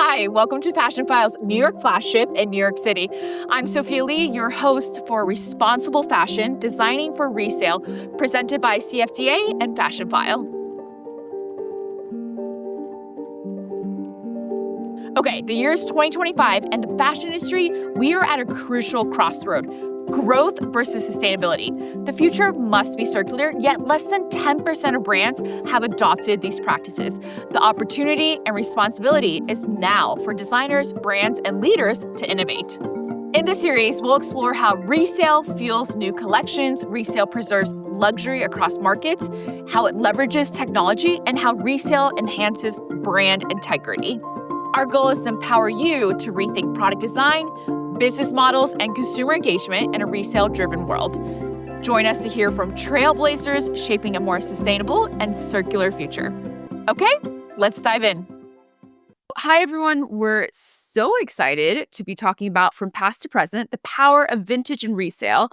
Hi, welcome to Fashion File's New York flagship in New York City. I'm Sophia Lee, your host for Responsible Fashion, Designing for Resale, presented by CFDA and Fashion File. Okay, the year is 2025, and the fashion industry, we are at a crucial crossroad. Growth versus sustainability. The future must be circular, yet less than 10% of brands have adopted these practices. The opportunity and responsibility is now for designers, brands, and leaders to innovate. In this series, we'll explore how resale fuels new collections, resale preserves luxury across markets, how it leverages technology, and how resale enhances brand integrity. Our goal is to empower you to rethink product design, business models, and consumer engagement in a resale-driven world. Join us to hear from trailblazers shaping a more sustainable and circular future. Okay, let's dive in. Hi, everyone. We're so excited to be talking about From Past to Present, the power of vintage and resale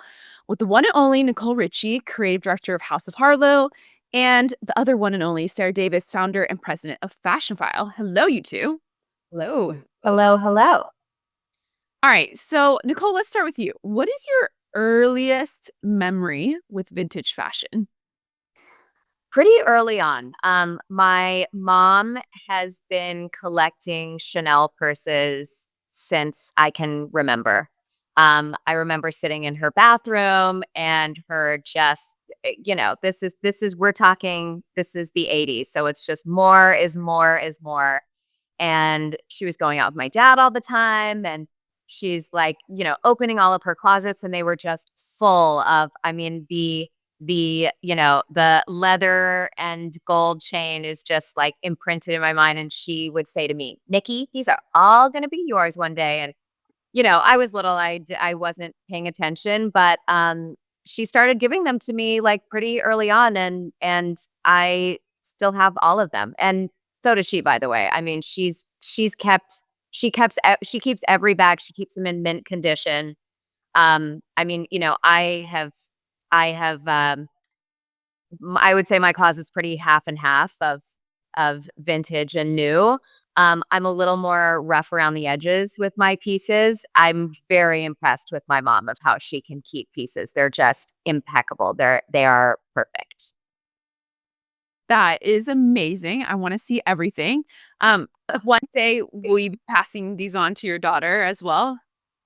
with the one and only Nicole Richie, creative director of House of Harlow, and the other one and only Sarah Davis, founder and president of FASHIONPHILE. Hello, you two. Hello. Hello, hello. All right. So, Nicole, let's start with you. What is your earliest memory with vintage fashion? Pretty early on. My mom has been collecting Chanel purses since I can remember. I remember sitting in her bathroom and her just, this is we're talking, this is the 80s. So it's just more is more is more. And she was going out with my dad all the time, and she's like, opening all of her closets, and they were just full of, the leather and gold chain is just like imprinted in my mind. And she would say to me, Nikki, these are all going to be yours one day. And I was little, I wasn't paying attention, but she started giving them to me like pretty early on, and I still have all of them. And so does she, by the way. I mean, she keeps every bag. She keeps them in mint condition. I would say my closet's pretty half and half of vintage and new. I'm a little more rough around the edges with my pieces. I'm very impressed with my mom of how she can keep pieces. They're just impeccable. They are perfect. That is amazing. I want to see everything. One day, will you be passing these on to your daughter as well?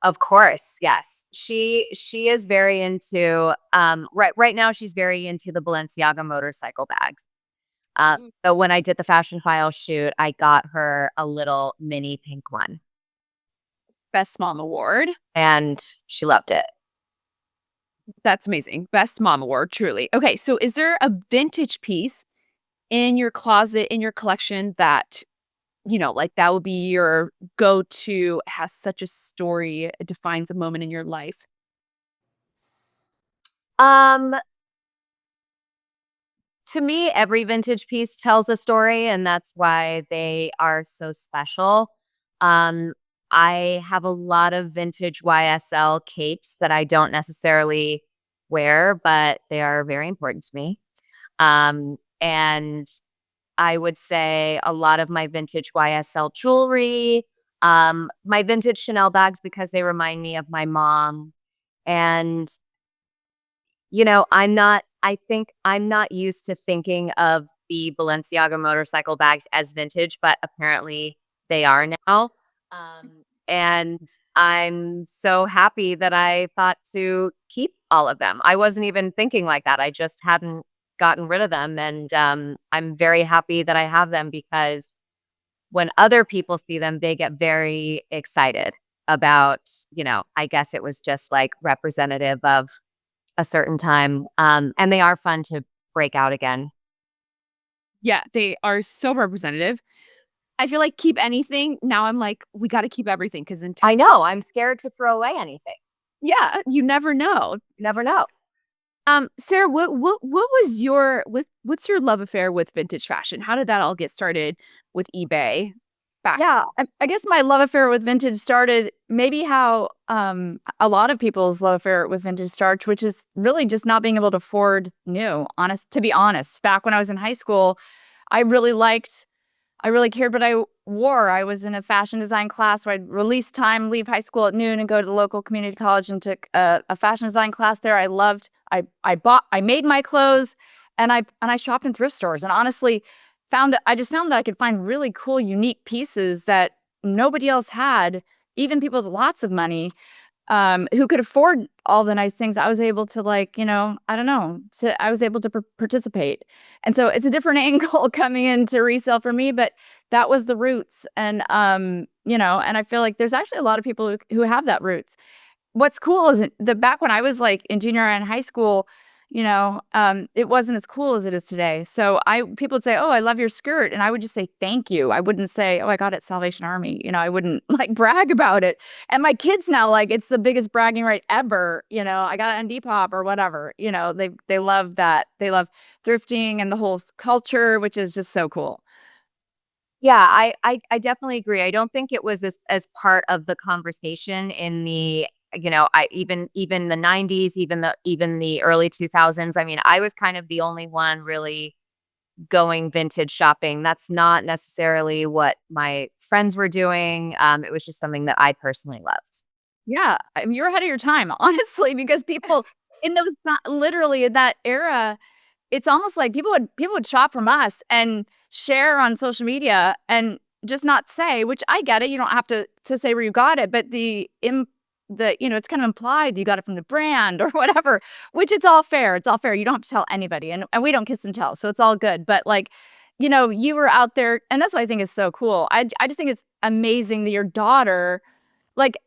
Of course, yes. She is very into right now she's very into the Balenciaga motorcycle bags. So when I did the Fashion File shoot, I got her a little mini pink one. Best Mom Award. And she loved it. That's amazing. Best Mom Award, truly. Okay, so is there a vintage piece in your closet, in your collection that, like that would be your go-to, has such a story, it defines a moment in your life? Um, to me, every vintage piece tells a story, and that's why they are so special. Um, I have a lot of vintage YSL capes that I don't necessarily wear, but they are very important to me. And I would say a lot of my vintage YSL jewelry, my vintage Chanel bags because they remind me of my mom. And, I think I'm not used to thinking of the Balenciaga motorcycle bags as vintage, but apparently they are now. And I'm so happy that I thought to keep all of them. I wasn't even thinking like that. I just hadn't gotten rid of them. And I'm very happy that I have them because when other people see them, they get very excited about, I guess it was just like representative of a certain time. And they are fun to break out again. Yeah, they are so representative. I feel like keep anything. Now I'm like, we got to keep everything because I know. I'm scared to throw away anything. yeah, you never know. Never know. Sarah, what's your love affair with vintage fashion? How did that all get started with eBay? Yeah, I guess my love affair with vintage started maybe how a lot of people's love affair with vintage starts, which is really just not being able to afford new. To be honest, back when I was in high school, I really liked I really cared what I wore. I was in a fashion design class where I'd release time, leave high school at noon, and go to the local community college and took a fashion design class there. I made my clothes, and I shopped in thrift stores. And honestly, I just found that I could find really cool, unique pieces that nobody else had, even people with lots of money, who could afford all the nice things. I was able to, like, I don't know, I was able to participate. And so it's a different angle coming into resale for me, but that was the roots. And, and I feel like there's actually a lot of people who have that roots. What's cool is back when I was like in junior high and high school, it wasn't as cool as it is today. So people would say, "Oh, I love your skirt," and I would just say, "Thank you." I wouldn't say, "Oh, I got it at Salvation Army." I wouldn't like brag about it. And my kids now, like, it's the biggest bragging right ever. I got it on Depop or whatever. They love that. They love thrifting and the whole culture, which is just so cool. Yeah, I definitely agree. I don't think it was as part of the conversation in the, I even the 90s, even the early 2000s. I mean, I was kind of the only one really going vintage shopping. That's not necessarily what my friends were doing. It was just something that I personally loved. Yeah, I mean, you're ahead of your time, honestly, because people in those literally in that era, it's almost like people would shop from us and share on social media and just not say, which I get it. You don't have to say where you got it, but it's kind of implied you got it from the brand or whatever, which it's all fair. It's all fair. You don't have to tell anybody, and we don't kiss and tell, so it's all good. But like, you were out there, and that's what I think is so cool. I just think it's amazing that your daughter, like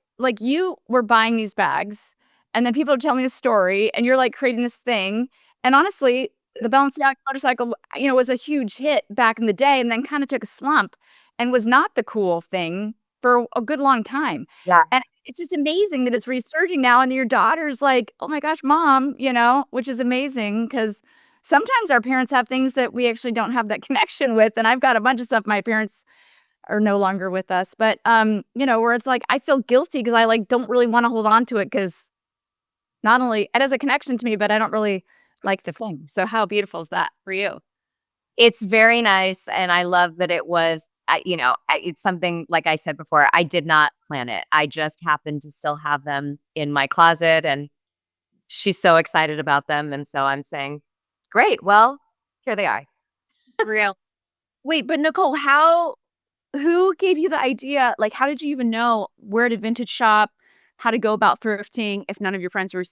you were buying these bags, and then people are telling a story, and you're like creating this thing. And honestly, the Balenciaga motorcycle, was a huge hit back in the day, and then kind of took a slump, and was not the cool thing for a good long time. Yeah. And it's just amazing that it's resurging now, and your daughter's like, "Oh my gosh, mom," which is amazing because sometimes our parents have things that we actually don't have that connection with. And I've got a bunch of stuff my parents are no longer with us, but where it's like I feel guilty because I like don't really want to hold on to it because not only it has a connection to me, but I don't really like the thing. So how beautiful is that for you? It's very nice, and I love that it was, it's something, like I said before, I did not plan it. I just happened to still have them in my closet, and she's so excited about them, and so I'm saying, "Great, well, here they are." Real. Wait, but Nicole, who gave you the idea? Like, how did you even know where to vintage shop, how to go about thrifting if none of your friends were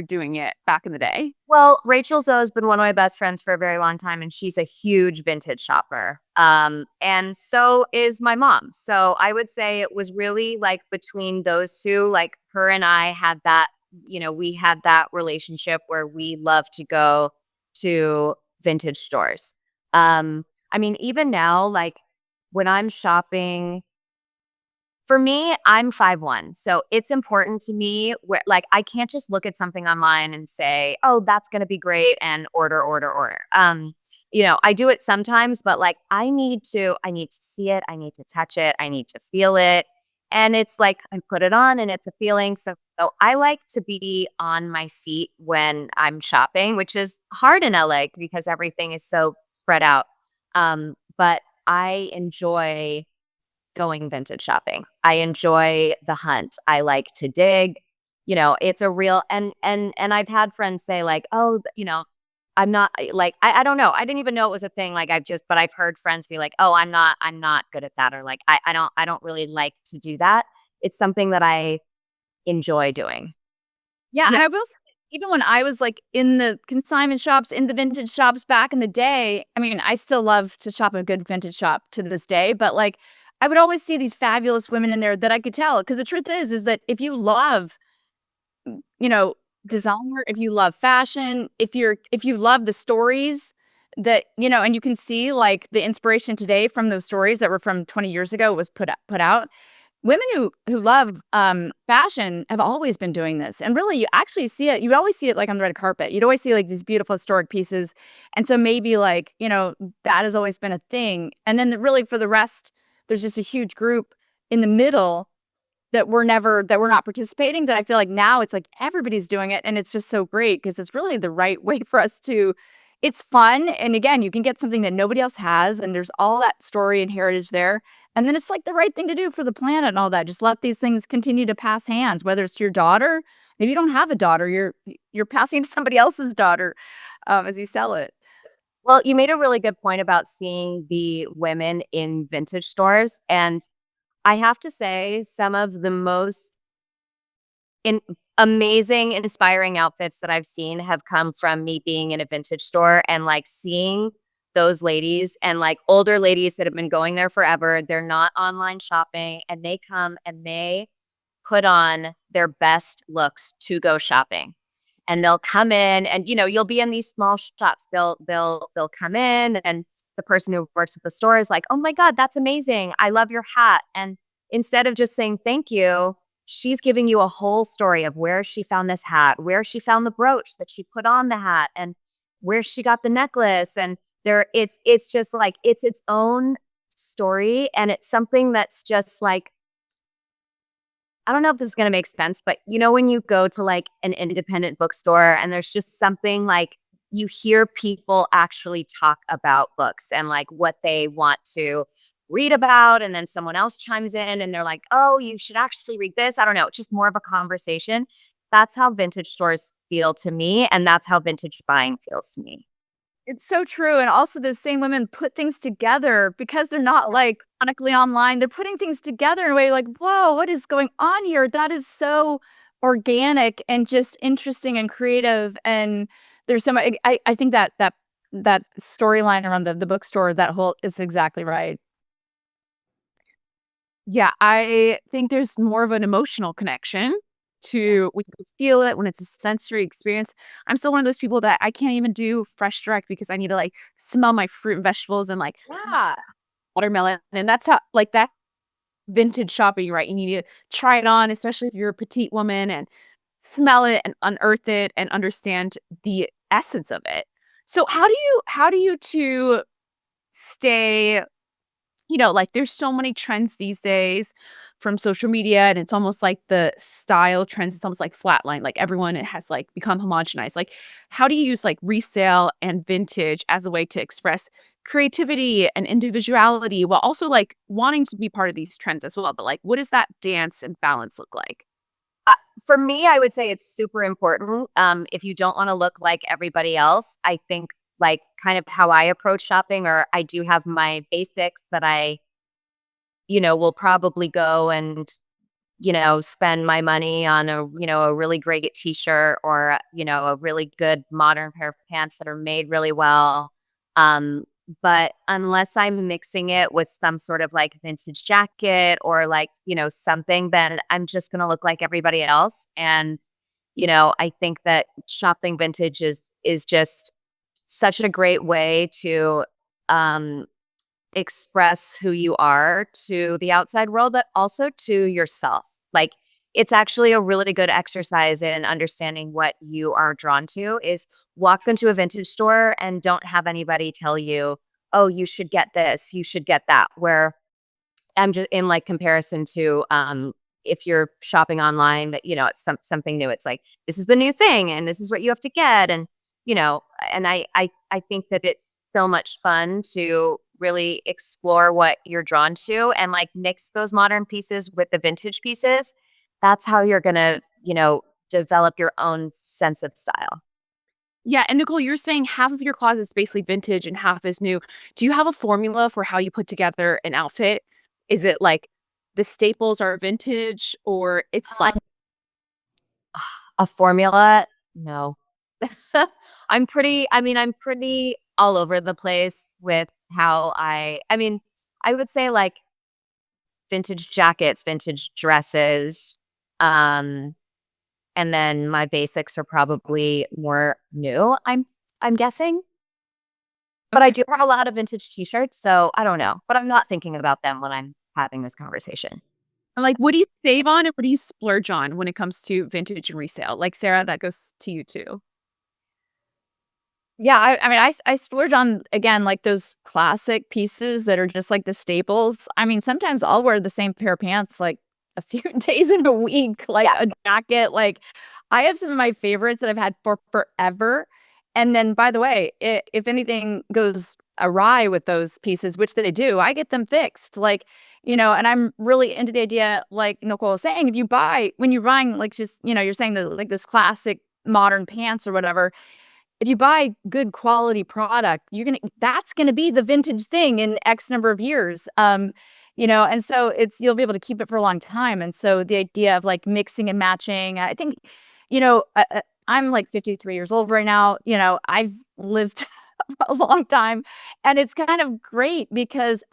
doing it back in the day? Well, Rachel Zoe has been one of my best friends for a very long time, and she's a huge vintage shopper. And so is my mom. So I would say it was really like between those two, like her and I had that, we had that relationship where we love to go to vintage stores. I mean, even now, like when I'm shopping, for me, I'm 5'1", so it's important to me where, like, I can't just look at something online and say, "Oh, that's gonna be great," and order, order, order. I do it sometimes, but, like, I need to see it, I need to touch it, I need to feel it, and it's like I put it on and it's a feeling, so I like to be on my feet when I'm shopping, which is hard in LA because everything is so spread out, but I enjoy going vintage shopping. I enjoy the hunt. I like to dig. It's a real, and I've had friends say like, "Oh, I'm not like I don't know. I didn't even know it was a thing." Like but I've heard friends be like, "Oh, I'm not good at that," or like I don't really like to do that. It's something that I enjoy doing. Yeah, and I will say, even when I was like in the consignment shops, in the vintage shops back in the day, I mean, I still love to shop at a good vintage shop to this day, but like I would always see these fabulous women in there that I could tell. Because the truth is that if you love, you know, designer, if you love fashion, if you love the stories that, and you can see like the inspiration today from those stories that were from 20 years ago was put out. Women who love fashion have always been doing this, and really, you actually see it. You'd always see it like on the red carpet. You'd always see like these beautiful historic pieces, and so maybe like that has always been a thing. And then really for the rest, there's just a huge group in the middle that we're not participating. That I feel like now it's like everybody's doing it, and it's just so great because it's really the right way for us to it's fun. And again, you can get something that nobody else has, and there's all that story and heritage there. And then it's like the right thing to do for the planet and all that. Just let these things continue to pass hands, whether it's to your daughter. Maybe you don't have a daughter, you're passing it to somebody else's daughter as you sell it. Well, you made a really good point about seeing the women in vintage stores. And I have to say, some of the most amazing, inspiring outfits that I've seen have come from me being in a vintage store and like seeing those ladies and like older ladies that have been going there forever. They're not online shopping, and they come and they put on their best looks to go shopping. And they'll come in, and you'll be in these small shops. They'll come in, and the person who works at the store is like, "Oh my God, that's amazing. I love your hat." And instead of just saying thank you, she's giving you a whole story of where she found this hat, where she found the brooch that she put on the hat, and where she got the necklace. And it's just like it's its own story, and it's something that's just like, I don't know if this is gonna make sense, but when you go to like an independent bookstore and there's just something like you hear people actually talk about books and like what they want to read about, and then someone else chimes in and they're like, "Oh, you should actually read this." I don't know, it's just more of a conversation. That's how vintage stores feel to me, and that's how vintage buying feels to me. It's so true. And also, those same women put things together because they're not like chronically online. They're putting things together in a way like, whoa, what is going on here? That is so organic and just interesting and creative. And there's so much. I think that storyline around the bookstore, that whole is exactly right. Yeah, I think there's more of an emotional connection to when you feel it, when it's a sensory experience. I'm still one of those people that I can't even do fresh direct because I need to like smell my fruit and vegetables and like Yeah. watermelon. And that's how like that vintage shopping, right? You need to try it on, especially if you're a petite woman, and smell it and unearth it and understand the essence of it. So how do you two stay, like there's so many trends these days from social media, and it's almost like the style trends, it's almost like flatline, like everyone, it has like become homogenized. Like, how do you use like resale and vintage as a way to express creativity and individuality while also like wanting to be part of these trends as well? But like, what does that dance and balance look like? For me, I would say it's super important. If you don't want to look like everybody else, I think like kind of how I approach shopping, or I do have my basics that I, will probably go and, spend my money on a really great t-shirt, or, a really good modern pair of pants that are made really well. But unless I'm mixing it with some sort of like vintage jacket or like, something, then I'm just going to look like everybody else. And, I think that shopping vintage is just such a great way to um, express who you are to the outside world, but also to yourself. Like, it's actually a really good exercise in understanding what you are drawn to. Is walk into a vintage store and don't have anybody tell you, "Oh, you should get this, you should get that." Where I'm just in like comparison to if you're shopping online, that it's something new. It's like, this is the new thing and this is what you have to get. And and I think that it's so much fun to really explore what you're drawn to and like mix those modern pieces with the vintage pieces. That's how you're gonna, develop your own sense of style. Yeah, and Nicole, you're saying half of your closet is basically vintage and half is new. Do you have a formula for how you put together an outfit? Is it like the staples are vintage, or it's like A formula? No. I'm pretty all over the place with how I would say like vintage jackets, vintage dresses, um, and then my basics are probably more new, I'm guessing. But I do have a lot of vintage t-shirts, so I don't know. But I'm not thinking about them when I'm having this conversation. like what do you save on and what do you splurge on when it comes to vintage and resale? Like Sarah, that goes to you too. Yeah, I mean, I splurge on, again, like, those classic pieces that are just, like, the staples. I mean, sometimes I'll wear the same pair of pants, like, a few days in a week, like, Yeah. a jacket, like, I have some of my favorites that I've had for forever, And then, by the way, if anything goes awry with those pieces, which they do, I get them fixed. Like, and I'm really into the idea, like Nicole was saying, if you buy, when you're buying, like, just, you're saying that, like, this classic modern pants or whatever, if you buy good quality product, that's gonna be the vintage thing in X number of years. And so you'll be able to keep it for a long time. And so the idea of like mixing and matching, I think, I'm like 53 years old right now. I've lived a long time, and it's kind of great because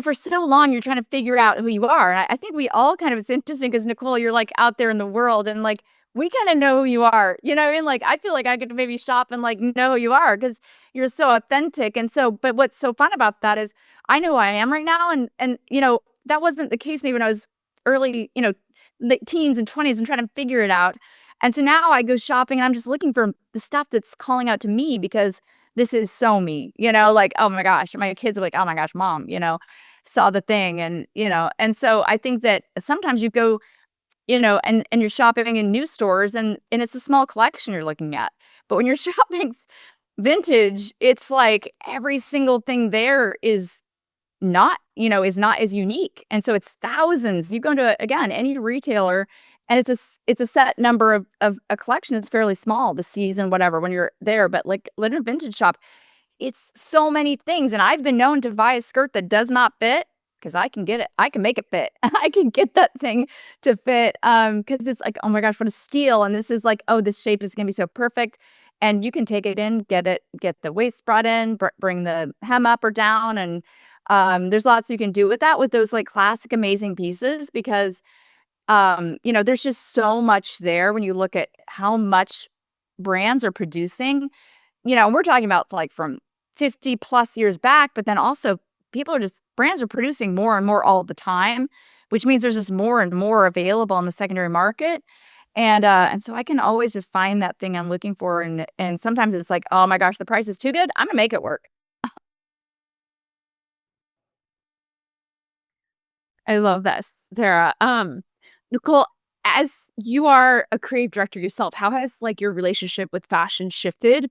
for so long you're trying to figure out who you are. And I think we all kind of, it's interesting because Nicole, you're like out there in the world, and like we kind of know who you are. You know what I mean? Like I feel like I could maybe shop and like know who you are because you're so authentic. And so, but what's so fun about that is I know who I am right now, and that wasn't the case maybe when I was early, late teens and 20s and trying to figure it out. And so now I go shopping and I'm just looking for the stuff that's calling out to me because this is so me, like, oh my gosh, my kids are like, oh my gosh, mom, saw the thing. And so I think that sometimes you go, and you're shopping in new stores and it's a small collection you're looking at. But when you're shopping vintage, it's like every single thing there is not as unique. And so it's thousands. You go to, again, any retailer, and it's a set number of a collection that's fairly small, the season, whatever, when you're there. But like in a vintage shop, it's so many things. And I've been known to buy a skirt that does not fit because I can get it. I can make it fit. I can get that thing to fit. Because it's like, oh my gosh, what a steal. And this is like, oh, this shape is gonna be so perfect. And you can take it in, get the waist brought in, bring the hem up or down. And there's lots you can do with that, with those like classic amazing pieces, because there's just so much there when you look at how much brands are producing. We're talking about like from 50 plus years back, but then also brands are producing more and more all the time, which means there's just more and more available in the secondary market. And so I can always just find that thing I'm looking for. And sometimes it's like, oh my gosh, the price is too good. I'm gonna make it work. I love that, Sarah. Nicole, as you are a creative director yourself, how has like your relationship with fashion shifted,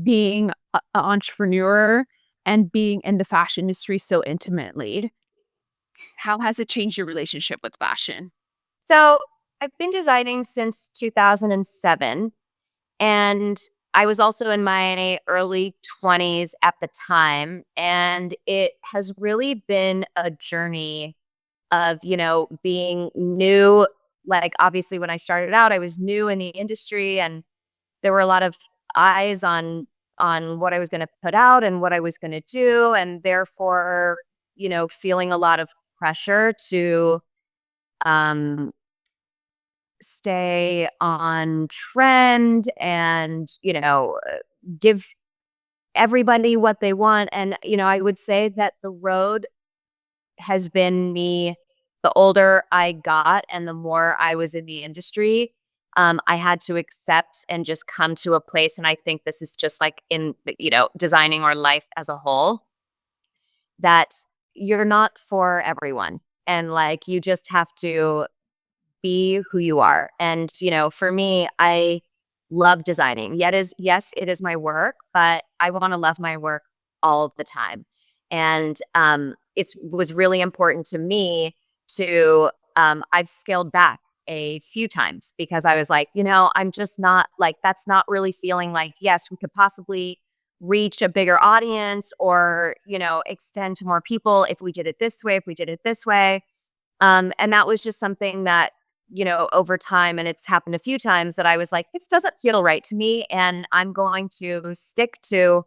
being an entrepreneur and being in the fashion industry so intimately? How has it changed your relationship with fashion? So I've been designing since 2007, and I was also in my early 20s at the time. And it has really been a journey of, being new. Like, obviously, when I started out, I was new in the industry, and there were a lot of eyes on what I was going to put out and what I was going to do. And therefore, feeling a lot of pressure to um, stay on trend and, give everybody what they want. And, I would say that the road has been me, the older I got and the more I was in the industry, I had to accept and just come to a place. And I think this is just like in, designing or life as a whole, that you're not for everyone. And like, you just have to be who you are. And, for me, I love designing. Yes, it is my work, but I want to love my work all the time. And it was really important to me to, I've scaled back a few times because I was like, I'm just not like, that's not really feeling like, yes, we could possibly reach a bigger audience or, extend to more people if we did it this way, if we did it this way. And that was just something that, over time, and it's happened a few times, that I was like, this doesn't feel right to me. And I'm going to stick to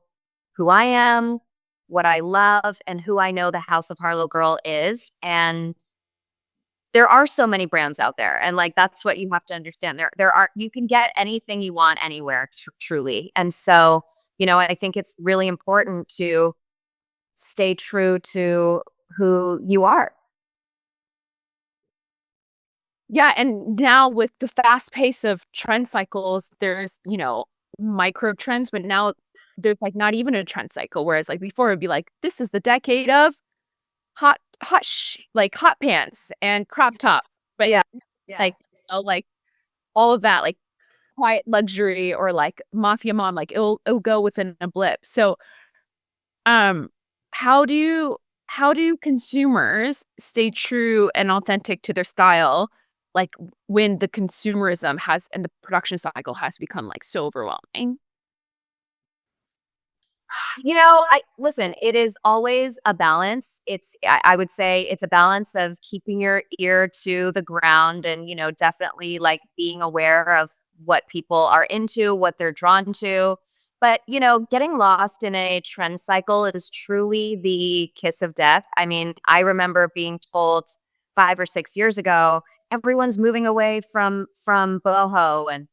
who I am, what I love, and who I know the House of Harlow girl is. And there are so many brands out there. And like, that's what you have to understand. You can get anything you want anywhere, truly. And so, I think it's really important to stay true to who you are. Yeah, and now with the fast pace of trend cycles, there's, micro trends, but now there's like not even a trend cycle. Whereas like before it'd be like, this is the decade of like hot pants and crop tops. But yeah, Yeah. like, like all of that, like quiet luxury or like mafia mom, like it'll go within a blip. So um how do consumers stay true and authentic to their style, like when the consumerism has and the production cycle has become like so overwhelming? I listen, it is always a balance. I would say it's a balance of keeping your ear to the ground and, definitely like being aware of what people are into, what they're drawn to. But, getting lost in a trend cycle is truly the kiss of death. I mean, I remember being told 5 or 6 years ago, everyone's moving away from boho and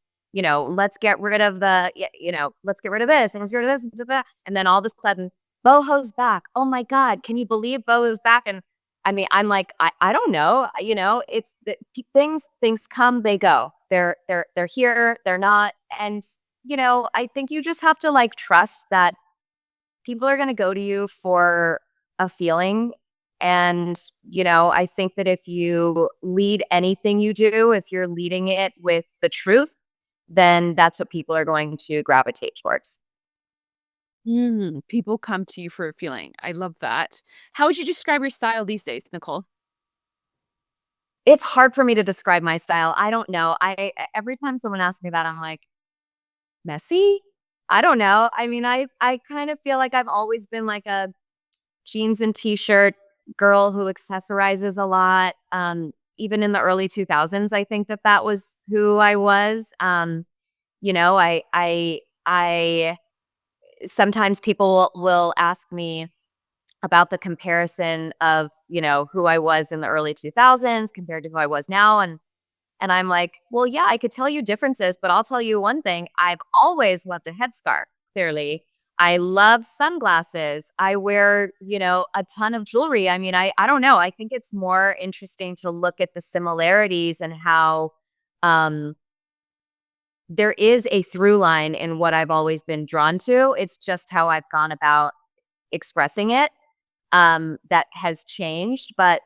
let's get rid of let's get rid of this and let's get rid of this and that. And then all of a sudden, boho's back. Oh my God, can you believe boho's back? And I mean, I'm like, I don't know. It's things come, they go. They're here, they're not. And I think you just have to like trust that people are gonna go to you for a feeling. And, I think that if you lead anything you do, if you're leading it with the truth, then that's what people are going to gravitate towards. People come to you for a feeling. I love that. How would you describe your style these days, Nicole? It's hard for me to describe my style. I don't know. Every time someone asks me that, I'm like, messy? I don't know. I mean, I kind of feel like I've always been like a jeans and t-shirt girl who accessorizes a lot. Even in the early 2000s, I think that was who I was. I sometimes people will ask me about the comparison of, who I was in the early 2000s compared to who I was now. And I'm like, well, yeah, I could tell you differences, but I'll tell you one thing. I've always loved a headscarf, clearly. I love sunglasses. I wear, a ton of jewelry. I mean, I don't know. I think it's more interesting to look at the similarities and how there is a through line in what I've always been drawn to. It's just how I've gone about expressing it that has changed. But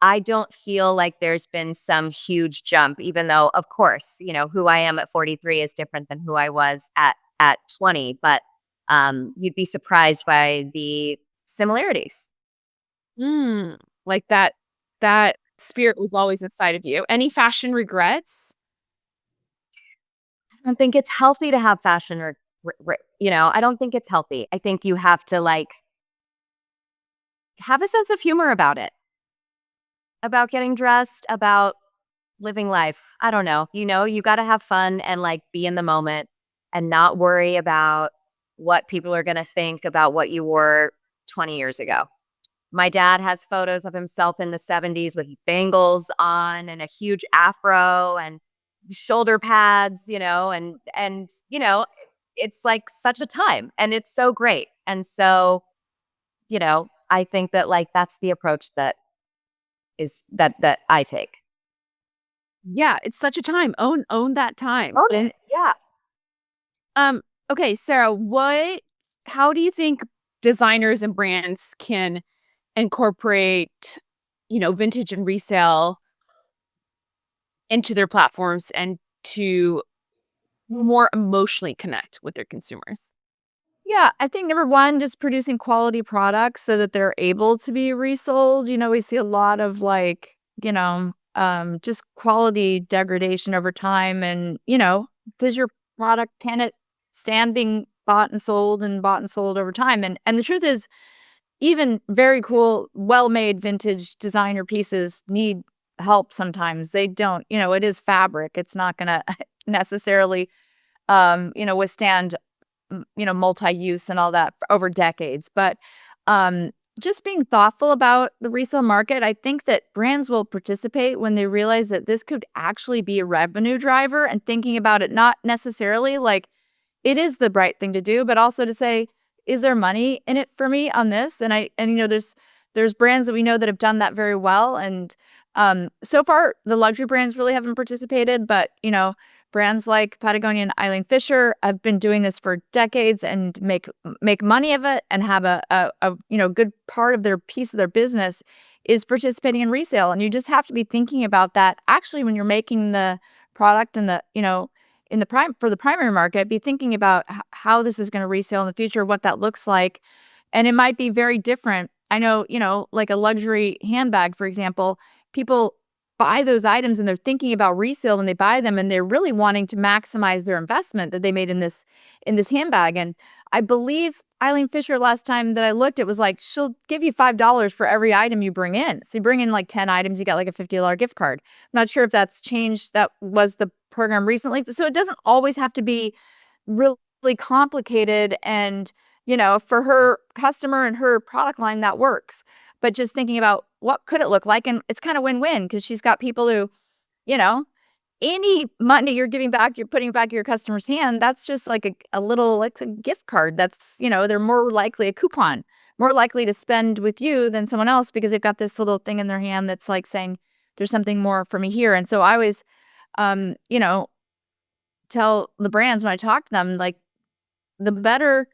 I don't feel like there's been some huge jump, even though, of course, who I am at 43 is different than who I was at 20. But you'd be surprised by the similarities. Like that spirit was always inside of you. Any fashion regrets? I don't think it's healthy to have fashion I don't think it's healthy. I think you have to like have a sense of humor about it, about getting dressed, about living life. I don't know. You got to have fun and like be in the moment and not worry about what people are going to think about what you wore 20 years ago. My dad has photos of himself in the 70s with bangles on and a huge afro and shoulder pads, it's like such a time and it's so great. And so, I think that like that's the approach that I take. Yeah, it's such a time. Own that time. Oh, yeah. Okay, Sarah, how do you think designers and brands can incorporate, vintage and resale into their platforms and to more emotionally connect with their consumers? Yeah, I think number one, just producing quality products so that they're able to be resold. We see a lot of like, just quality degradation over time. And, does your product, can it stand being bought and sold over time? And the truth is, even very cool, well-made vintage designer pieces need help sometimes. They don't, it is fabric. It's not gonna necessarily withstand multi-use and all that over decades. But just being thoughtful about the resale market, I think that brands will participate when they realize that this could actually be a revenue driver, and thinking about it not necessarily like it is the right thing to do, but also to say, is there money in it for me on this? And there's brands that we know that have done that very well. And so far the luxury brands really haven't participated, but brands like Patagonia and Eileen Fisher have been doing this for decades and make money of it and have a good part of their piece of their business is participating in resale. And you just have to be thinking about that actually when you're making the product and the in the primary market, be thinking about how this is going to resale in the future, what that looks like. And it might be very different. I know, like a luxury handbag, for example, people buy those items and they're thinking about resale when they buy them, and they're really wanting to maximize their investment that they made in this handbag. And I believe Eileen Fisher, last time that I looked, it was like she'll give you $5 for every item you bring in. So you bring in like 10 items, you get like a $50 gift card. I'm not sure if that's changed. That was the program recently. So it doesn't always have to be really complicated, and for her customer and her product line, that works. But just thinking about what could it look like, and it's kind of win-win, because she's got people who, any money you're giving back, you're putting back in your customer's hand, that's just like a little, like a gift card. That's, they're more likely, a coupon, more likely to spend with you than someone else, because they've got this little thing in their hand that's like saying, there's something more for me here. And so I always, tell the brands when I talk to them, like, the better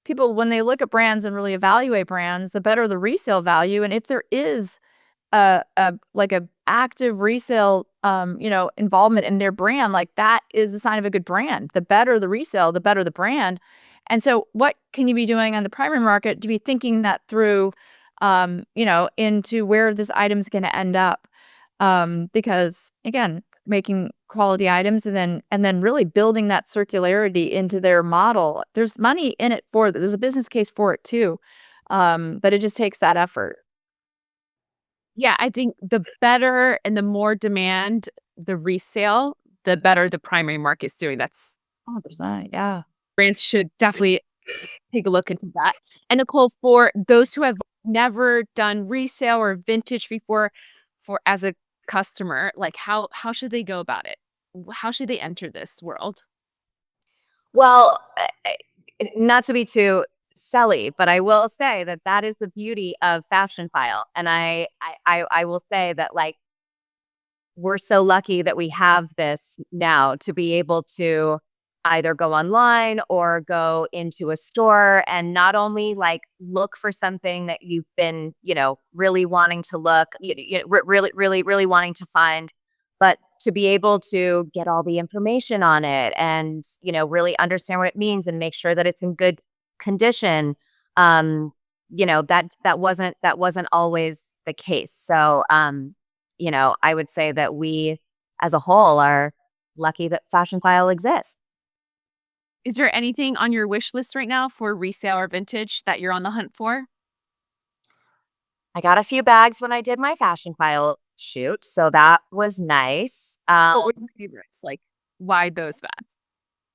people, when they look at brands and really evaluate brands, the better the resale value. And if there is like a active resale, involvement in their brand, like, that is the sign of a good brand. The better the resale, the better the brand. And so what can you be doing on the primary market to be thinking that through, into where this item's going to end up? Because again, making quality items and then really building that circularity into their model. There's money in it for that. There's a business case for it too. But it just takes that effort. Yeah, I think the better and the more demand the resale, the better the primary market's doing. That's 100%. Yeah. brands should definitely take a look into that. And Nicole, for those who have never done resale or vintage before, for as a customer, like, how should they go about it? How should they enter this world? Well, not to be too selly, but I will say that that is the beauty of FashionPhile. And I will say that, like, we're so lucky that we have this now to be able to either go online or go into a store and not only like look for something that you've been, really wanting to look, really wanting to find, but to be able to get all the information on it and, really understand what it means and make sure that it's in good condition. That wasn't always the case. So, I would say that we as a whole are lucky that FashionPhile exists. Is there anything on your wish list right now for resale or vintage that you're on the hunt for? I got a few bags when I did my FashionPhile shoot, so that was nice. What were your favorites? Like, why those bags?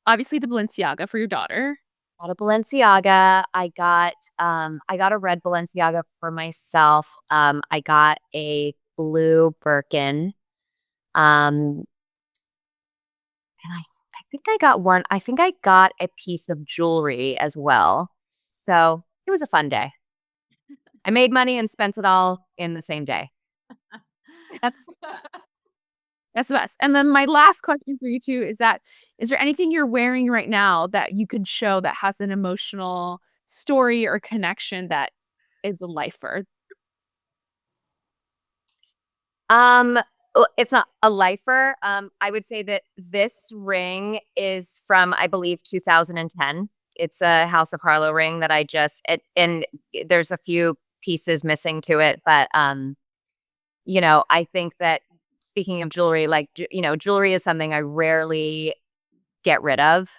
Obviously, the Balenciaga for your daughter. Got a Balenciaga. I got a red Balenciaga for myself. I got a blue Birkin. And I think I got one. I think I got a piece of jewelry as well. So it was a fun day. I made money and spent it all in the same day. That's the best. And then my last question for you too is there anything you're wearing right now that you could show that has an emotional story or connection that is a lifer? It's not a lifer. I would say that this ring is from, I believe, 2010. It's a House of Harlow ring that and there's a few pieces missing to it, but I think that, speaking of jewelry, like, jewelry is something I rarely get rid of.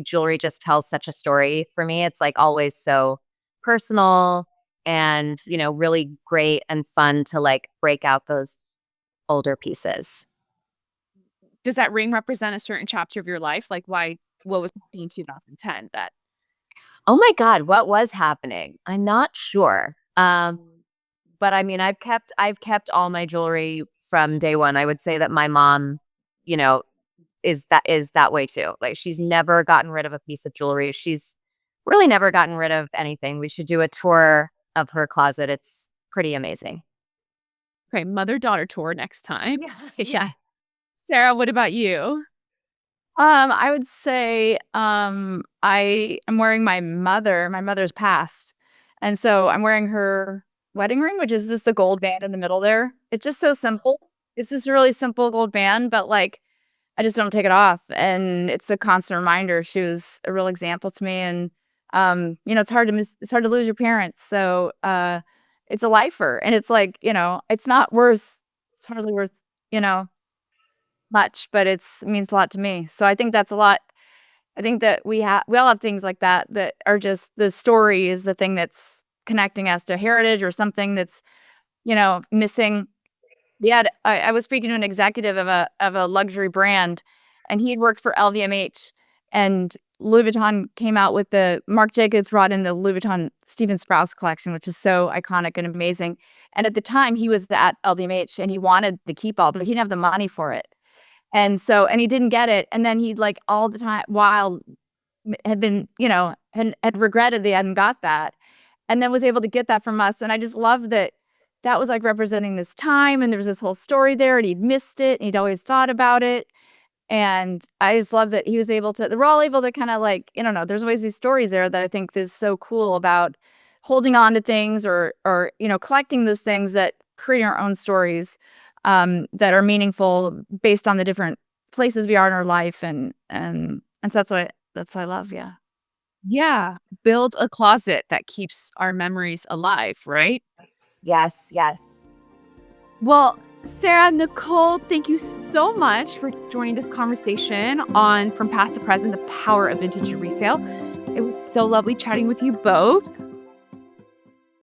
Jewelry just tells such a story for me. It's like always so personal and, really great and fun to like break out those older pieces. Does that ring represent a certain chapter of your life? Like, what was happening in 2010 that? Oh my God, what was happening? I'm not sure. But I mean, I've kept all my jewelry from day one. I would say that my mom, is that way too. Like, she's never gotten rid of a piece of jewelry. She's really never gotten rid of anything. We should do a tour of her closet. It's pretty amazing. Okay, mother-daughter tour next time. Yeah. Sarah, what about you? I would say I am wearing my mother's passed. And so I'm wearing her wedding ring, which is just the gold band in the middle there. It's just so simple. It's just a really simple gold band, but like, I just don't take it off. And it's a constant reminder. She was a real example to me. And, it's hard to lose your parents. So, it's a lifer. And it's like, it's hardly worth, you know, much, but it means a lot to me. So I think that's a lot. I think that we all have things like that are just the story is the thing that's connecting us to heritage or something that's, missing. I was speaking to an executive of a luxury brand, and he had worked for LVMH, and Louis Vuitton came out with Marc Jacobs brought in the Louis Vuitton Steven Sprouse collection, which is so iconic and amazing. And at the time, he was at LVMH, and he wanted to keep all, but he didn't have the money for it. And he didn't get it. And then he'd all the time, while had been, had regretted they hadn't got that, and then was able to get that from us. And I just love that was representing this time, and there was this whole story there, and he'd missed it, and he'd always thought about it. And I just love that he was able to, we're all able to kind of I don't know, there's always these stories there that I think is so cool about holding on to things or collecting those things that creating our own stories that are meaningful based on the different places we are in our life. And so that's what I love. Yeah. Yeah. Build a closet that keeps our memories alive, right? Yes. Well, Sarah, Nicole, thank you so much for joining this conversation on From Past to Present, the power of vintage resale. It was so lovely chatting with you both.